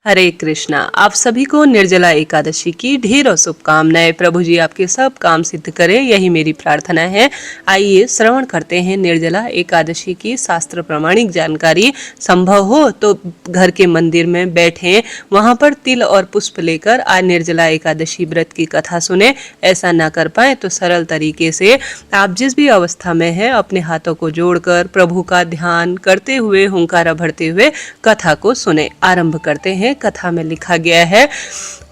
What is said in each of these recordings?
हरे कृष्णा। आप सभी को निर्जला एकादशी की ढेरों शुभकामनाएं। प्रभु जी आपके सब काम सिद्ध करें, यही मेरी प्रार्थना है। आइए श्रवण करते हैं निर्जला एकादशी की शास्त्र प्रमाणिक जानकारी। संभव हो तो घर के मंदिर में बैठें, वहां पर तिल और पुष्प लेकर आज निर्जला एकादशी व्रत की कथा सुने। ऐसा ना कर पाए तो सरल तरीके से आप जिस भी अवस्था में हैं अपने हाथों को जोड़कर प्रभु का ध्यान करते हुए हुंकारा भरते हुए कथा को सुने। आरंभ करते हैं। कथा में लिखा गया है,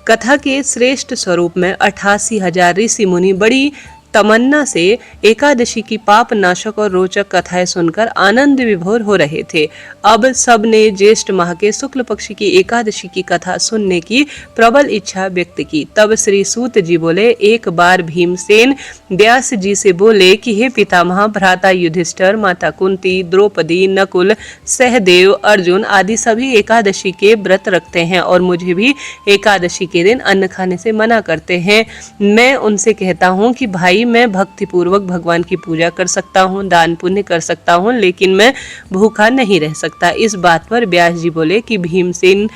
कथा के श्रेष्ठ स्वरूप में 88,000 ऋषि मुनि बड़ी तमन्ना से एकादशी की पाप नाशक और रोचक कथाएं सुनकर आनंद विभोर हो रहे थे। अब सब ने ज्येष्ठ माह के शुक्ल पक्ष की एकादशी की कथा सुनने की प्रबल इच्छा व्यक्त की। तब श्री सूत जी बोले, एक बार भीमसेन व्यास जी से बोले कि हे पितामह, भ्राता युधिष्ठिर, माता कुंती, द्रौपदी, नकुल, सहदेव, अर्जुन आदि सभी एकादशी के व्रत रखते हैं और मुझे भी एकादशी के दिन अन्न खाने से मना करते हैं। मैं उनसे कहता हूँ कि भाई, मैं भक्ति पूर्वक भगवान की पूजा कर सकता हूँ, दान पुण्य कर सकता हूँ, लेकिन मैं भूखा नहीं रह सकता। इस बात पर व्यास जी बोले कि भीमसेन,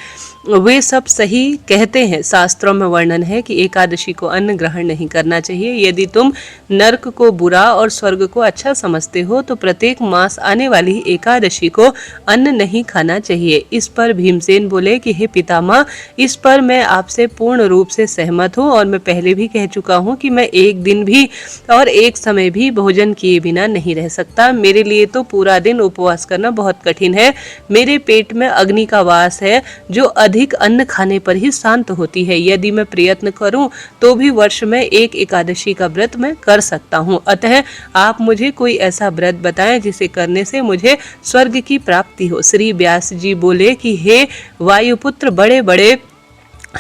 वे सब सही कहते हैं। शास्त्रों में वर्णन है कि एकादशी को अन्न ग्रहण नहीं करना चाहिए। यदि तुम नरक को बुरा और स्वर्ग को अच्छा समझते हो तो प्रत्येक मास आने वाली एकादशी को अन्न नहीं खाना चाहिए। इस पर भीमसेन बोले कि हे पितामह, इस पर मैं आपसे पूर्ण रूप से सहमत हूँ और मैं पहले भी कह चुका हूँ कि मैं एक दिन भी और एक समय भी भोजन किए बिना नहीं रह सकता। मेरे लिए तो पूरा दिन उपवास करना बहुत कठिन है। मेरे पेट में अग्नि का वास है जो अधिक अन्न खाने पर ही शांत होती है। यदि मैं प्रयत्न करूं तो भी वर्ष में एक एकादशी का व्रत मैं कर सकता हूं। अतः आप मुझे कोई ऐसा व्रत बताएं जिसे करने से मुझे स्वर्ग की प्राप्ति हो। श्री व्यास जी बोले कि हे वायुपुत्र, बड़े बड़े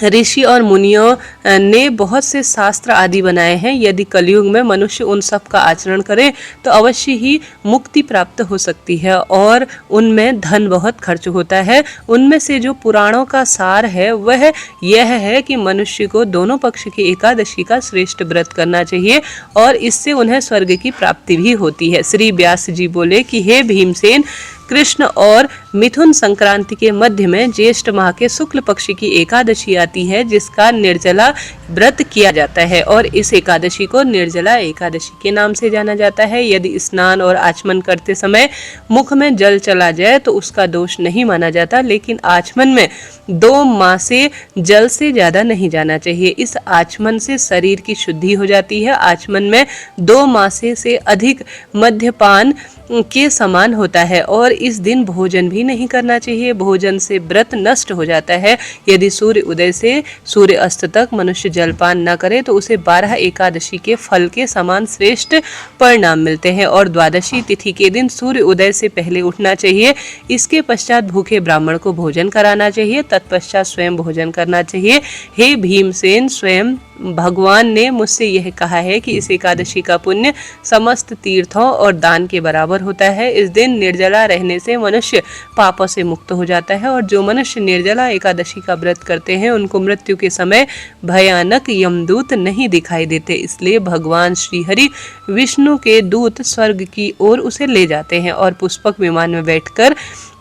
ऋषि और मुनियों ने बहुत से शास्त्र आदि बनाए हैं। यदि कलयुग में मनुष्य उन सब का आचरण करे तो अवश्य ही मुक्ति प्राप्त हो सकती है और उनमें धन बहुत खर्च होता है। उनमें से जो पुराणों का सार है वह यह है कि मनुष्य को दोनों पक्ष की एकादशी का श्रेष्ठ व्रत करना चाहिए और इससे उन्हें स्वर्ग की प्राप्ति भी होती है। श्री व्यास जी बोले कि हे भीमसेन, कृष्ण और मिथुन संक्रांति के मध्य में ज्येष्ठ माह के शुक्ल पक्ष की एकादशी आती है जिसका निर्जला व्रत किया जाता है और इस एकादशी को निर्जला एकादशी के नाम से जाना जाता है। यदि स्नान और आचमन करते समय मुख में जल चला जाए तो उसका दोष नहीं माना जाता, लेकिन आचमन में 2 मासे जल से ज्यादा नहीं जाना चाहिए। इस आचमन से शरीर की शुद्धि हो जाती है। आचमन में 2 मासे से अधिक मद्यपान के समान होता है और इस दिन भोजन भी नहीं करना चाहिए। भोजन से व्रत नष्ट हो जाता है। यदि सूर्य उदय से सूर्य अस्त तक मनुष्य जलपान न करे तो उसे 12 एकादशी के फल के समान श्रेष्ठ परिणाम मिलते हैं और द्वादशी तिथि के दिन सूर्य उदय से पहले उठना चाहिए। इसके पश्चात भूखे ब्राह्मण को भोजन कराना चाहिए, तत्पश्चात स्वयं भोजन करना चाहिए। हे भीमसेन, स्वयं भगवान ने मुझसे यह कहा है कि इस एकादशी का पुण्य समस्त तीर्थों और दान के बराबर होता है। इस दिन निर्जला रहने से मनुष्य पापों से मुक्त हो जाता है और जो मनुष्य निर्जला एकादशी का व्रत करते हैं उनको मृत्यु के समय भयानक यमदूत नहीं दिखाई देते। इसलिए भगवान श्री हरि विष्णु के दूत स्वर्ग की ओर उसे ले जाते हैं और पुष्पक विमान में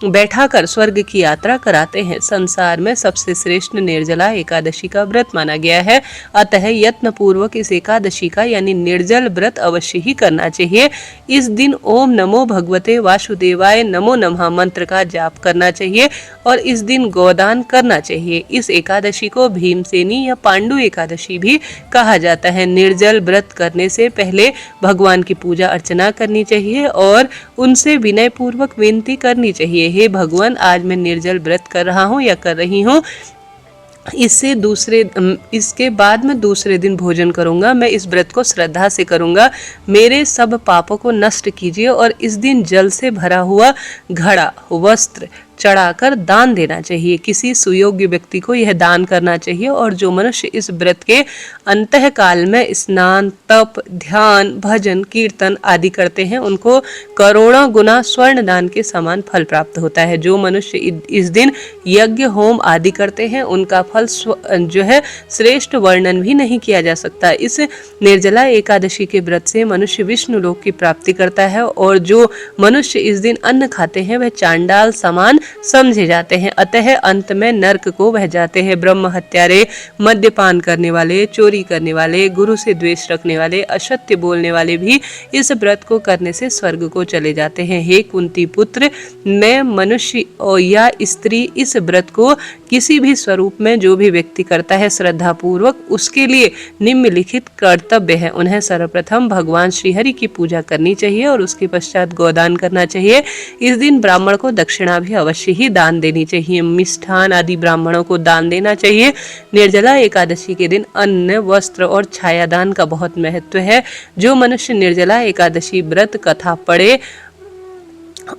बैठाकर स्वर्ग की यात्रा कराते हैं। संसार में सबसे श्रेष्ठ निर्जला एकादशी का व्रत माना गया है। अतः यत्न पूर्वक इस एकादशी का यानी निर्जल व्रत अवश्य ही करना चाहिए। इस दिन ओम नमो भगवते वासुदेवाय नमो नमः मंत्र का जाप करना चाहिए और इस दिन गोदान करना चाहिए। इस एकादशी को भीमसेनी या पांडु एकादशी भी कहा जाता है। निर्जल व्रत करने से पहले भगवान की पूजा अर्चना करनी चाहिए और उनसे विनय पूर्वक विनती करनी चाहिए, हे भगवान, आज मैं निर्जल व्रत कर रहा हूँ या कर रही हूँ, इसके बाद मैं दूसरे दिन भोजन करूंगा। मैं इस व्रत को श्रद्धा से करूंगा। मेरे सब पापों को नष्ट कीजिए और इस दिन जल से भरा हुआ घड़ा, वस्त्र चढ़ाकर दान देना चाहिए। किसी सुयोग्य व्यक्ति को यह दान करना चाहिए और जो मनुष्य इस व्रत के अंतः काल में स्नान, तप, ध्यान, भजन, कीर्तन आदि करते हैं उनको करोड़ों गुना स्वर्ण दान के समान फल प्राप्त होता है। जो मनुष्य इस दिन यज्ञ, होम आदि करते हैं उनका फल जो है श्रेष्ठ वर्णन भी नहीं किया जा सकता। इस निर्जला एकादशी के व्रत से मनुष्य विष्णु लोक की प्राप्ति करता है और जो मनुष्य इस दिन अन्न खाते हैं वह चांडाल समान समझे जाते हैं। अतः अंत में नरक को बह जाते हैं। ब्रह्म हत्यारे, मद्यपान करने वाले, चोरी करने वाले, गुरु से द्वेष रखने वाले, असत्य बोलने वाले भी इस व्रत को करने से स्वर्ग को चले जाते हैं। हे कुंती पुत्र, मैं मनुष्य या स्त्री इस व्रत को किसी भी स्वरूप में जो भी व्यक्ति करता है श्रद्धा पूर्वक, उसके लिए निम्नलिखित कर्तव्य है। उन्हें सर्वप्रथम भगवान श्रीहरि की पूजा करनी चाहिए और उसके पश्चात गोदान करना चाहिए। इस दिन ब्राह्मण को दक्षिणा भी अवश्य ही दान देनी चाहिए। मिष्ठान आदि ब्राह्मणों को दान देना चाहिए। निर्जला एकादशी के दिन अन्न, वस्त्र और छायादान का बहुत महत्व है। जो मनुष्य निर्जला एकादशी व्रत कथा पढ़े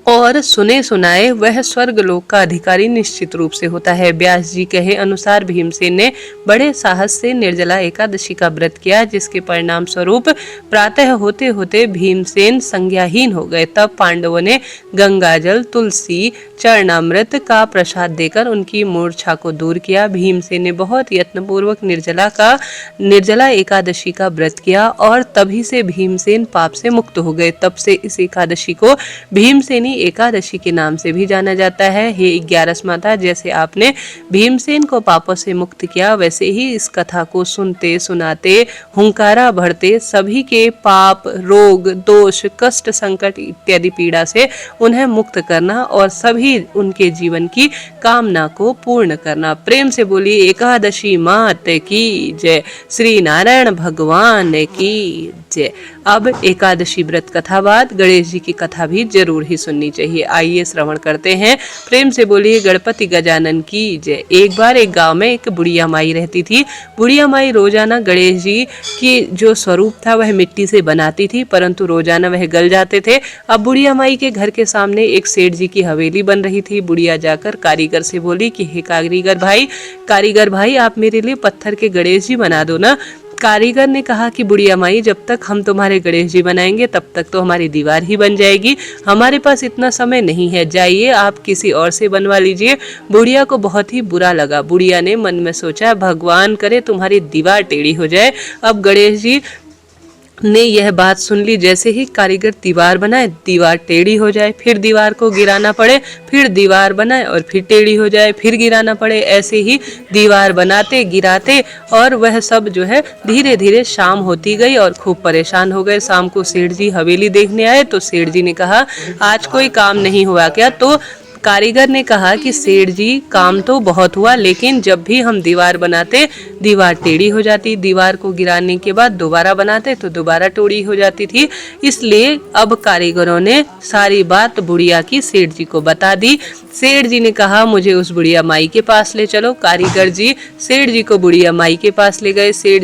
और सुने सुनाए वह स्वर्ग लोक का अधिकारी निश्चित रूप से होता है। व्यास जी कहे अनुसार भीमसेन ने बड़े साहस से निर्जला एकादशी का व्रत किया, जिसके परिणाम स्वरूप प्रातः होते होते भीमसेन संज्ञाहीन हो गए। तब पांडवों ने गंगाजल, तुलसी, चरणामृत का प्रसाद देकर उनकी मूर्छा को दूर किया। भीमसेन ने बहुत यत्नपूर्वक निर्जला एकादशी का व्रत किया और तभी से भीमसेन पाप से मुक्त हो गए। तब से इस एकादशी को भीमसेनी एकादशी के नाम से भी जाना जाता है। हे 11 माता, जैसे आपने भीमसेन को पापों से मुक्त किया, वैसे ही इस कथा को सुनते सुनाते हुंकारा भरते सभी के पाप, रोग, दोष, कष्ट, संकट इत्यादि पीड़ा से उन्हें मुक्त करना और सभी उनके जीवन की कामना को पूर्ण करना। प्रेम से बोलिए एकादशी मात की जय, श्री नारायण भगवान की जय। अब एकादशी व्रत कथा बाद गणेश जी की कथा भी जरूर ही सुननी चाहिए। आइए श्रवण करते हैं। प्रेम से बोलिए गणपति गजानन की जय। एक बार एक गांव में एक बुढ़िया माई रहती थी। बुढ़िया माई रोजाना गणेश जी की जो स्वरूप था वह मिट्टी से बनाती थी, परंतु रोजाना वह गल जाते थे। अब बुढ़िया माई के घर के सामने एक सेठ जी की हवेली बन रही थी। बुढ़िया जाकर कारीगर से बोली कि हे कारीगर भाई आप मेरे लिए पत्थर के गणेश जी बना दो ना। कारीगर ने कहा कि बुढ़िया माई, जब तक हम तुम्हारे गणेश जी बनाएंगे तब तक तो हमारी दीवार ही बन जाएगी, हमारे पास इतना समय नहीं है, जाइए आप किसी और से बनवा लीजिए। बुढ़िया को बहुत ही बुरा लगा। बुढ़िया ने मन में सोचा भगवान करे तुम्हारी दीवार टेढ़ी हो जाए। अब गणेश जी ने यह बात सुन ली। जैसे ही कारीगर दीवार बनाए, दीवार टेढ़ी हो जाए, फिर दीवार को गिराना पड़े, फिर दीवार बनाए और फिर टेढ़ी हो जाए, फिर गिराना पड़े। ऐसे ही दीवार बनाते गिराते और वह सब जो है धीरे धीरे शाम होती गई और खूब परेशान हो गए। शाम को सेठ जी हवेली देखने आए तो सेठ जी ने कहा आज कोई काम नहीं हुआ क्या? तो कारीगर ने कहा कि सेठ जी काम तो बहुत हुआ, लेकिन जब भी हम दीवार बनाते दीवार टेढ़ी हो जाती, दीवार को गिराने के बाद दोबारा बनाते तो दोबारा टेढ़ी हो जाती थी। इसलिए अब कारीगरों ने सारी बात बुढ़िया की सेठ जी को बता दी। सेठ जी ने कहा मुझे उस बुढ़िया माई के पास ले चलो। कारीगर जी सेठ जी को बुढ़िया माई के पास ले गए। सेठ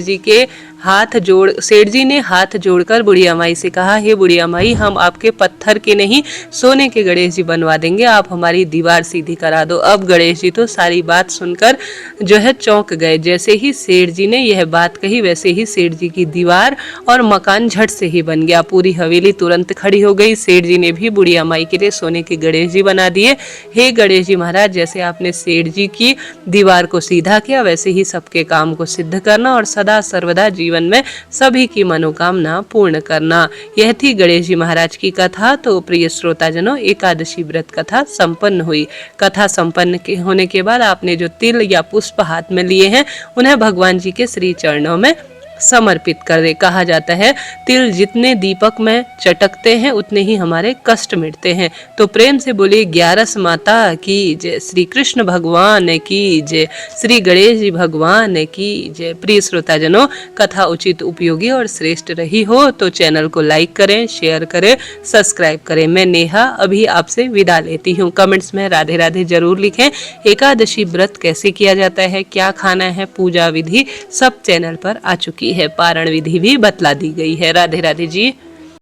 जी ने हाथ जोड़कर बुढ़िया माई से कहा हे बुढ़िया माई, हम आपके पत्थर के नहीं सोने के गणेश जी बनवा देंगे, आप हमारी दीवार सीधी करा दो। अब गणेश जी तो सारी बात सुनकर जो है चौंक गए। जैसे ही सेठ जी ने यह बात कही वैसे ही सेठ जी की दीवार और मकान झट से ही बन गया। पूरी हवेली तुरंत खड़ी हो गई। सेठ जी ने भी बुढ़िया माई के लिए सोने के गणेश जी बना दिए। हे गणेश जी महाराज, जैसे आपने सेठ जी की दीवार को सीधा किया वैसे ही सबके काम को सिद्ध करना और सदा सर्वदा जीवन में सभी की मनोकामना पूर्ण करना। यह थी गणेश जी महाराज की कथा। तो प्रिय श्रोताजनों, एकादशी व्रत कथा संपन्न हुई। कथा संपन्न होने के बाद आपने जो तिल या पुष्प हाथ में लिए हैं उन्हें भगवान जी के श्री चरणों में समर्पित कर दे। कहा जाता है तिल जितने दीपक में चटकते हैं उतने ही हमारे कष्ट मिटते हैं। तो प्रेम से बोलिए 11 माता की जय, श्री कृष्ण भगवान की जय, श्री गणेश जी भगवान की जय। प्रिय श्रोताजनों, कथा उचित, उपयोगी और श्रेष्ठ रही हो तो चैनल को लाइक करें, शेयर करें, सब्सक्राइब करें। मैं नेहा अभी आपसे विदा लेती हूँ। कमेंट्स में राधे राधे जरूर लिखें। एकादशी व्रत कैसे किया जाता है, क्या खाना है, पूजा विधि सब चैनल पर आ चुकी है। पारण विधि भी बतला दी गई है। राधे राधे जी।